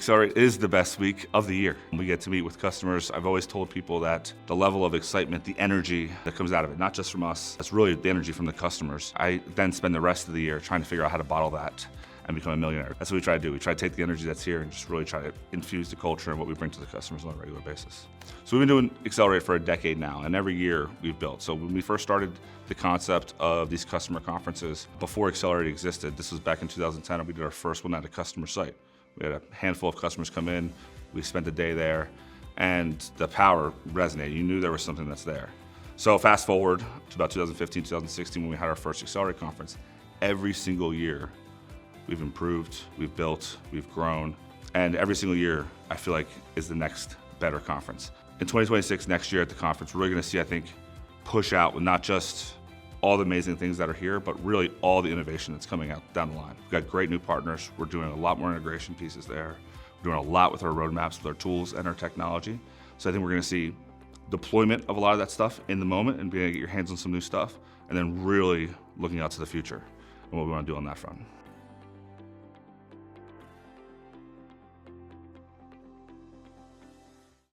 Xcelerate is the best week of the year. We get to meet with customers. I've always told people that the level of excitement, the energy that comes out of it, not just from us, that's really the energy from the customers. I then spend the rest of the year trying to figure out how to bottle that and become a millionaire. That's what we try to do. We try to take the energy that's here and just really try to infuse the culture and what we bring to the customers on a regular basis. So we've been doing Xcelerate for a decade now, and every year we've built. So when we first started the concept of these customer conferences, before Xcelerate existed, this was back in 2010, and we did our first one at a customer site. We had a handful of customers come in, we spent a day there, and the power resonated. You knew there was something that's there. So fast forward to about 2015, 2016, when we had our first Xcelerate conference. Every single year, we've improved, we've built, we've grown, and every single year, I feel like, is the next better conference. In 2026, next year at the conference, we're really gonna see, I think, push out with not just all the amazing things that are here, but really all the innovation that's coming out down the line. We've got great new partners. We're doing a lot more integration pieces there. We're doing a lot with our roadmaps, with our tools and our technology. So I think we're gonna see deployment of a lot of that stuff in the moment and being able to get your hands on some new stuff, and then really looking out to the future and what we wanna do on that front.